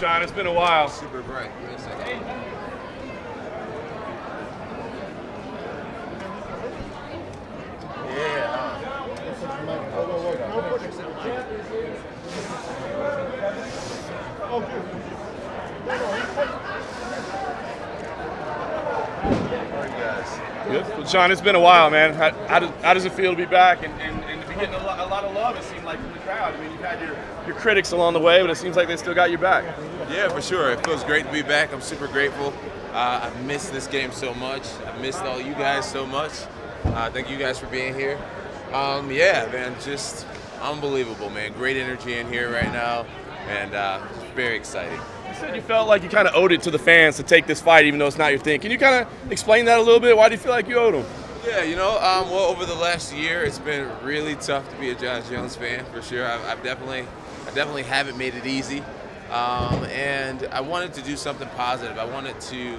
John? It's been a while. Super bright. Give me a second. Good. Well, John, it's been a while, man. How does it feel to be back and to be getting a lot of love, it seemed like, from the crowd? I mean, you've had your critics along the way, but it seems like they still got your back. Yeah, for sure. It feels great to be back. I'm super grateful. I've missed this game so much. I've missed all you guys so much. Thank you guys for being here. Yeah, man, just unbelievable, man. Great energy in here right now, and very exciting. You said you felt like you kind of owed it to the fans to take this fight, even though it's not your thing. Can you kind of explain that a little bit? Why do you feel like you owed them? Yeah, well, over the last year, it's been really tough to be a John Jones fan, for sure. I definitely haven't made it easy, and I wanted to do something positive. I wanted to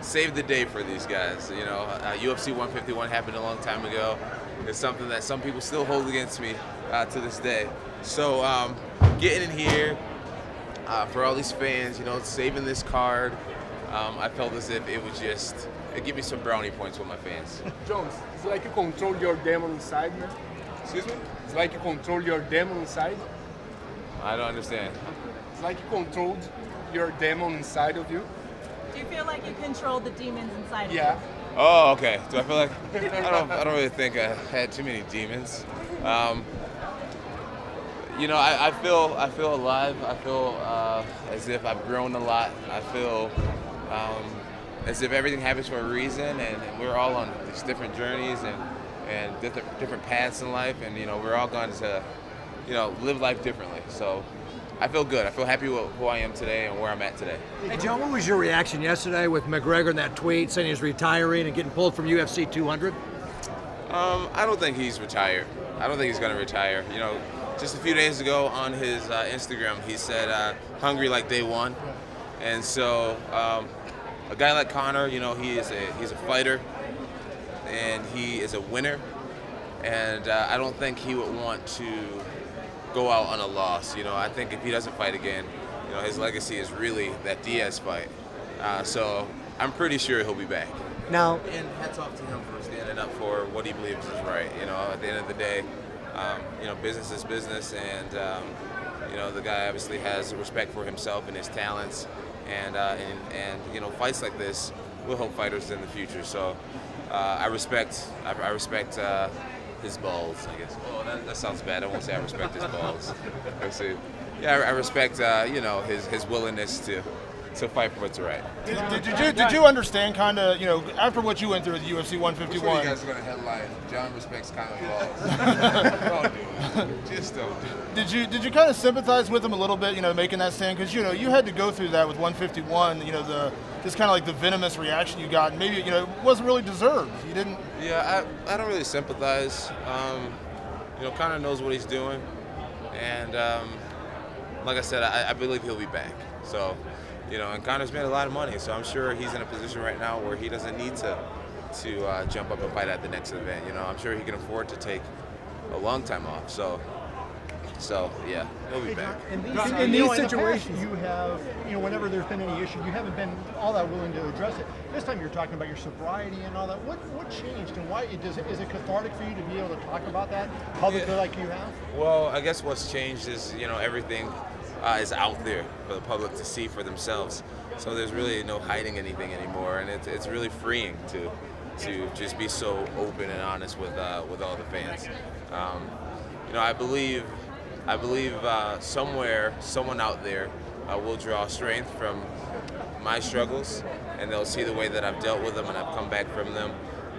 save the day for these guys. UFC 151 happened a long time ago. It's something that some people still hold against me to this day. So getting in here for all these fans, saving this card, I felt as if it would it'd give me some brownie points with my fans. Jones, it's like you control your demon inside, man. Excuse me? It's like you control your demon inside. I don't understand. It's like you controlled your demon inside of you. Do you feel like you control the demons inside of you? Yeah. Oh, okay. Do I feel like I don't really think I had too many demons. I feel alive. I feel as if I've grown a lot. I feel as if everything happens for a reason, and we're all on these different journeys and different paths in life, and we're all going to live life differently. So I feel good. I feel happy with who I am today and where I'm at today. Hey, John, what was your reaction yesterday with McGregor in that tweet saying he was retiring and getting pulled from UFC 200? I don't think he's retired. I don't think he's going to retire. Just a few days ago on his Instagram, he said, hungry like day one. And so a guy like Conor, he's a fighter, and he is a winner. And I don't think he would want to go out on a loss. I think if he doesn't fight again, his legacy is really that Diaz fight. So I'm pretty sure he'll be back. Now, And hats off to him for standing up for what he believes is right. At the end of the day, business is business, and the guy obviously has respect for himself and his talents, and fights like this will help fighters in the future. So I respect his balls, I guess. Oh, that sounds bad. I won't say I respect his balls. Let's see. Yeah, I respect his willingness to fight for what's right. Did you understand kind of after what you went through with UFC 151? You guys are gonna headline John respects Conor balls. Don't do it. Just don't do it. Did you kind of sympathize with him a little bit, making that stand, because you had to go through that with 151, just kind of like the venomous reaction you got, and maybe it wasn't really deserved. You didn't. Yeah, I don't really sympathize. Conor knows what he's doing, and like I said, I believe he'll be back. So. And Conor's made a lot of money, so I'm sure he's in a position right now where he doesn't need to jump up and fight at the next event. I'm sure he can afford to take a long time off. So yeah, he'll be back. In these situations, you have, whenever there's been any issue, you haven't been all that willing to address it. This time you're talking about your sobriety and all that. What changed, and why is it cathartic for you to be able to talk about that publicly like you have? Well, I guess what's changed is, everything is out there for the public to see for themselves. So there's really no hiding anything anymore, and it's really freeing to just be so open and honest with all the fans. I believe somewhere, someone out there will draw strength from my struggles, and they'll see the way that I've dealt with them and I've come back from them,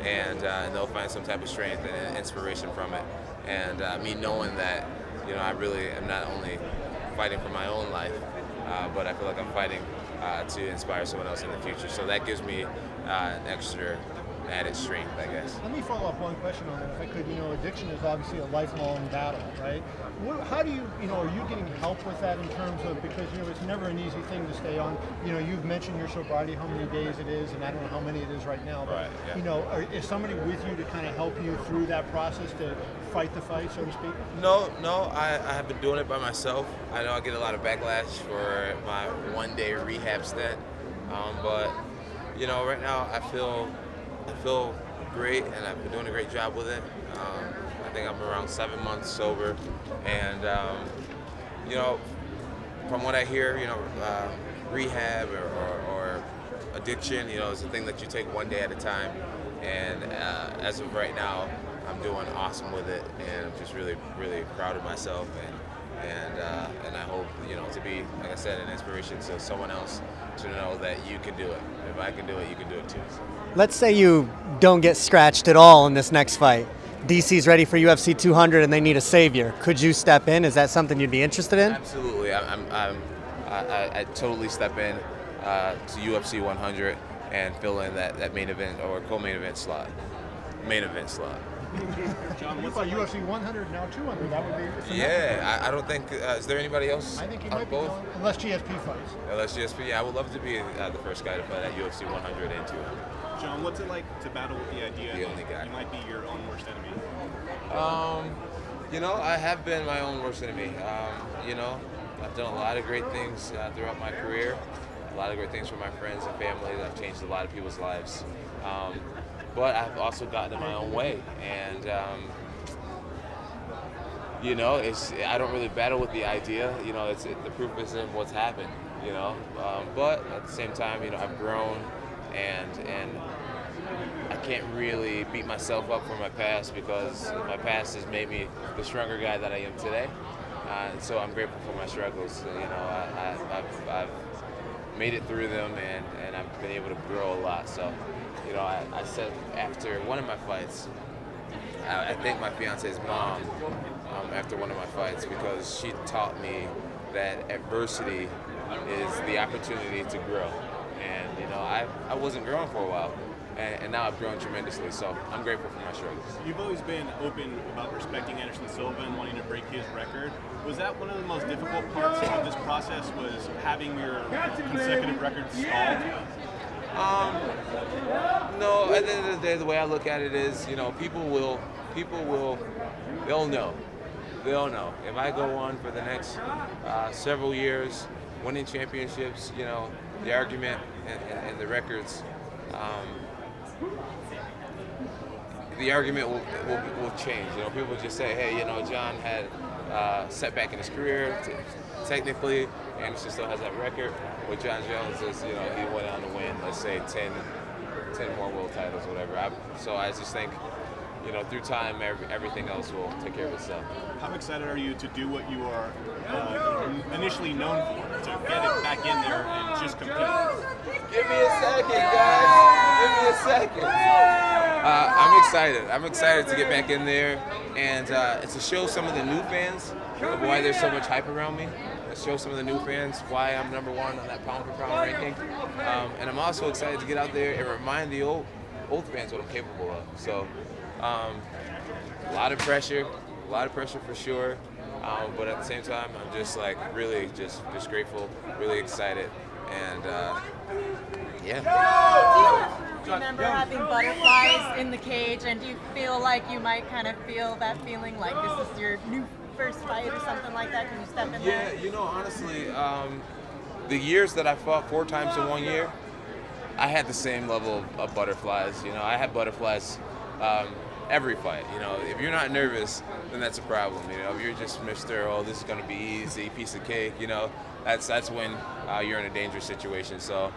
and they'll find some type of strength and inspiration from it. And me knowing that, I really am not only fighting for my own life, but I feel like I'm fighting to inspire someone else in the future. So that gives me an extra added strength, I guess. Let me follow up one question on that, if I could. Addiction is obviously a lifelong battle, right? How do you, are you getting help with that in terms of, because, it's never an easy thing to stay on. You've mentioned your sobriety, how many days it is, and I don't know how many it is right now, but, Right, yeah. Is somebody with you to kind of help you through that process to fight the fight, so to speak? No, I have been doing it by myself. I know I get a lot of backlash for my one-day rehab stint, but right now I feel great, and I've been doing a great job with it. I think I'm around 7 months sober, and from what I hear, rehab or addiction, is a thing that you take one day at a time. And as of right now, I'm doing awesome with it, and I'm just really, really proud of myself, and I hope to be, like I said, an inspiration to someone else to know that you can do it. If I can do it, you can do it too. Let's say you don't get scratched at all in this next fight. DC's ready for UFC 200 and they need a savior. Could you step in? Is that something you'd be interested in? Absolutely. I totally step in to UFC 100 and fill in that main event or co-main event slot. Main event slot. John, what's UFC 100 now 200? That would be. Yeah, I don't think. Is there anybody else? I think he on might be both? going, unless GSP fights. Unless GSP, yeah, I would love to be the first guy to fight at UFC 100 and 200. John, what's it like to battle with the idea The only guy. you might be your own worst enemy? I have been my own worst enemy. I've done a lot of great things throughout my career, a lot of great things for my friends and family. I've changed a lot of people's lives. But I've also gotten in my own way, and I don't really battle with the idea. The proof is in what's happened. But at the same time, I've grown, and I can't really beat myself up for my past, because my past has made me the stronger guy that I am today. And so I'm grateful for my struggles. I've made it through them, and I've been able to grow a lot. So, I said after one of my fights, I thank my fiance's mom after one of my fights, because she taught me that adversity is the opportunity to grow. And I wasn't growing for a while, and now I've grown tremendously. So I'm grateful for my struggles. You've always been open about respecting Anderson Silva and wanting to break his record. Was that one of the most difficult parts of this process? Was having your consecutive records stalled? No, at the end of the day, the way I look at it is, they'll know. They'll know. If I go on for the next several years, winning championships, the argument and the records, the argument will change. People just say, hey, John had a setback in his career. Technically, Anderson still has that record. With John Jones, is he went on to win, let's say, 10 more world titles, whatever. So I just think, through time, everything else will take care of itself. How excited are you to do what you are initially known for, to get it back in there and just compete? Give me a second, guys. Give me a second. I'm excited. I'm excited to get back in there and to show some of the new fans of why there's so much hype around me. Show some of the new fans why I'm number one on that pound for pound ranking. And I'm also excited to get out there and remind the old fans what I'm capable of. So a lot of pressure for sure. But at the same time, I'm just really just grateful, really excited, and yeah. Do you remember having butterflies in the cage, and do you feel like you might kind of feel that feeling like this is your new first fight or something like that? Can you step in there? Yeah, honestly, the years that I fought 4 times in 1 year, I had the same level of butterflies. I had butterflies every fight. If you're not nervous, then that's a problem. If you're just Mr. Oh, this is gonna be easy, piece of cake. That's when you're in a dangerous situation. So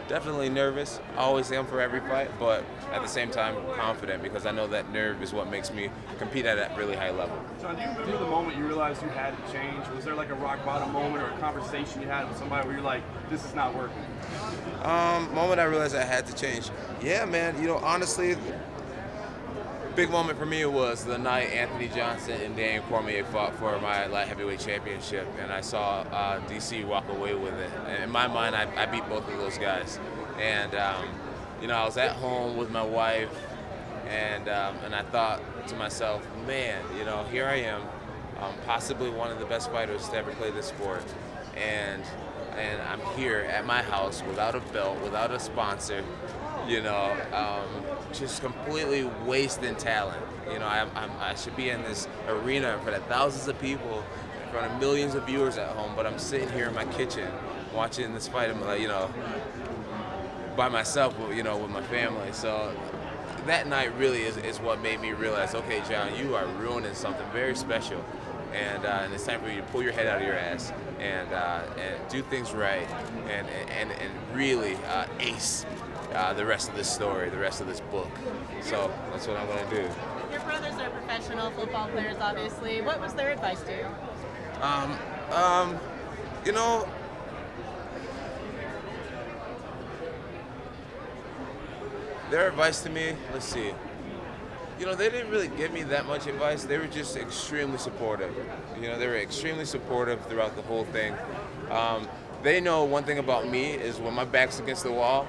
definitely nervous. I always am for every fight, but at the same time confident, because I know that nerve is what makes me compete at a really high level. John, do you remember the moment you realized you had to change? Was there like a rock bottom moment or a conversation you had with somebody where you're like, this is not working? Moment I realized I had to change. Yeah, man. Honestly, big moment for me was the night Anthony Johnson and Daniel Cormier fought for my light heavyweight championship, and I saw DC walk away with it. And in my mind, I beat both of those guys, and I was at home with my wife, and I thought to myself, man, here I am, possibly one of the best fighters to ever play this sport, and I'm here at my house without a belt, without a sponsor, just completely wasting talent. I should be in this arena in front of thousands of people, in front of millions of viewers at home, but I'm sitting here in my kitchen watching this fight, by myself, with my family. So that night really is what made me realize, okay, John, you are ruining something very special, and it's time for you to pull your head out of your ass and do things right, and really ace the rest of this story, the rest of this book. So that's what I'm gonna do. Your brothers are professional football players, obviously. What was their advice to you? Their advice to me, let's see. They didn't really give me that much advice. They were just extremely supportive. They were extremely supportive throughout the whole thing. They know one thing about me is when my back's against the wall,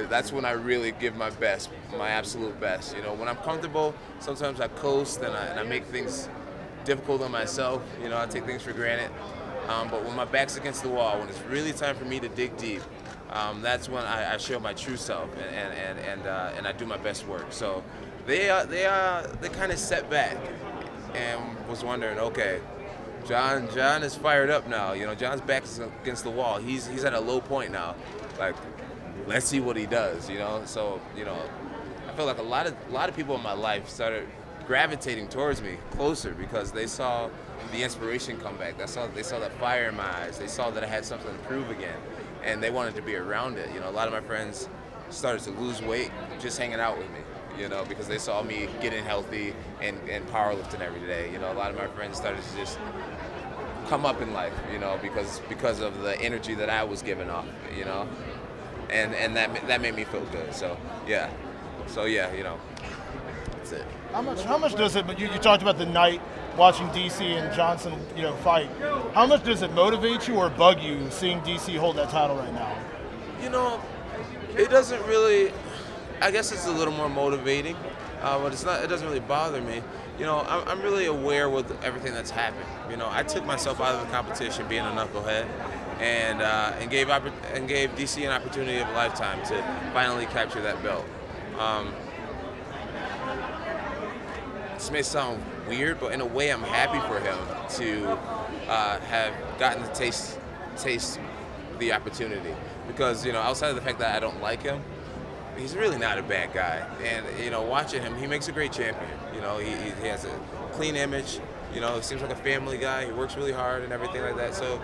that's when I really give my best, my absolute best. When I'm comfortable, sometimes I coast and I make things difficult on myself. I take things for granted. But when my back's against the wall, when it's really time for me to dig deep, that's when I show my true self and I do my best work. So they kind of set back and was wondering, okay, John is fired up now. John's back is against the wall. He's at a low point now. Like, let's see what he does. So I feel like a lot of people in my life started gravitating towards me closer because they saw the inspiration come back. They saw that fire in my eyes. They saw that I had something to prove again, and they wanted to be around it. A lot of my friends started to lose weight just hanging out with me, because they saw me getting healthy and powerlifting every day. A lot of my friends started to just come up in life, because of the energy that I was giving off, and that made me feel good. So yeah, that's it. How much does it? But you talked about the night watching DC and Johnson, fight. How much does it motivate you or bug you seeing DC hold that title right now? It doesn't really. I guess it's a little more motivating, but it's not. It doesn't really bother me. I'm really aware with everything that's happened. I took myself out of the competition being a knucklehead, and gave DC an opportunity of a lifetime to finally capture that belt. This may sound weird, but in a way, I'm happy for him to have gotten to taste the opportunity, because outside of the fact that I don't like him, he's really not a bad guy. And watching him, he makes a great champion. He has a clean image. He seems like a family guy. He works really hard and everything like that. So,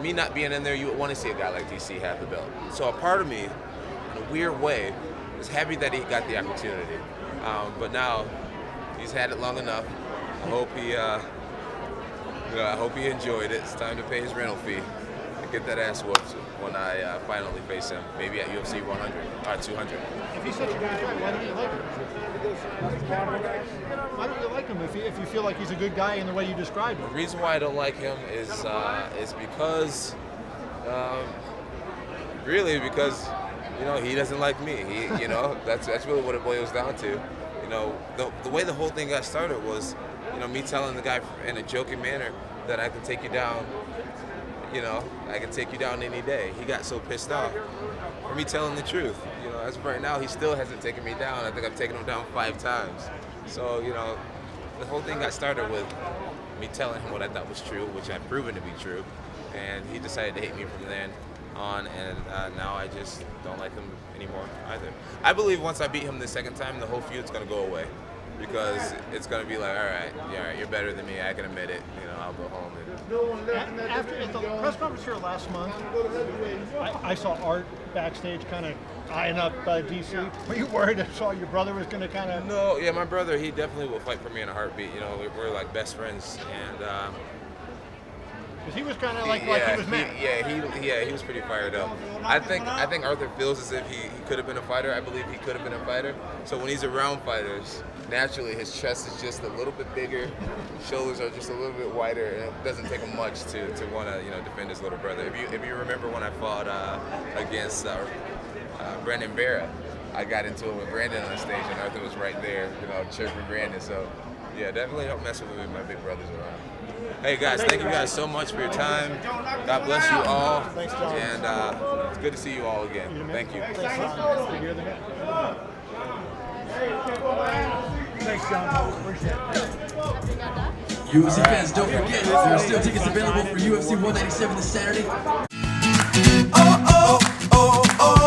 me not being in there, you would want to see a guy like DC have the belt. So a part of me, in a weird way, is happy that he got the opportunity. But now he's had it long enough. I hope he enjoyed it. It's time to pay his rental fee and get that ass whooped when I finally face him, maybe at UFC 100 or 200. If he's such a good guy, why don't you like him? Why don't you like him if you feel like he's a good guy in the way you described him? The reason why I don't like him is because, really because, he doesn't like me. That's really what it boils down to. The way the whole thing got started was, me telling the guy in a joking manner that I can take you down. I can take you down any day. He got so pissed off for me telling the truth. As of right now, he still hasn't taken me down. I think I've taken him down 5 times. So, the whole thing got started with me telling him what I thought was true, which I've proven to be true. And he decided to hate me from then on, and now I just don't like him anymore either. I believe once I beat him the second time, the whole feud's going to go away. Because it's going to be like, all right, you're better than me. I can admit it. I'll go home. After at the press conference here last month, I saw Art backstage kind of eyeing up DC. Were you worried that saw your brother was going to kind of? No, yeah, my brother, he definitely will fight for me in a heartbeat. We're like best friends, and because he was kind of like he was mad. He was pretty fired up. I think Arthur feels as if he could have been a fighter. I believe he could have been a fighter. So when he's around fighters, naturally his chest is just a little bit bigger, shoulders are just a little bit wider, and it doesn't take him much to want to defend his little brother. If you remember when I fought against Brandon Vera. I got into it with Brandon on stage, and Arthur was right there, chirping Brandon. So, yeah, definitely don't mess with me with my big brothers around. Hey guys, thank you guys so much for your time. God bless you all. Thanks, John. And it's good to see you all again. Thank you. Thanks, John. Appreciate it. UFC fans, don't forget, there are still tickets available for UFC 197 this Saturday. Oh, oh, oh, oh.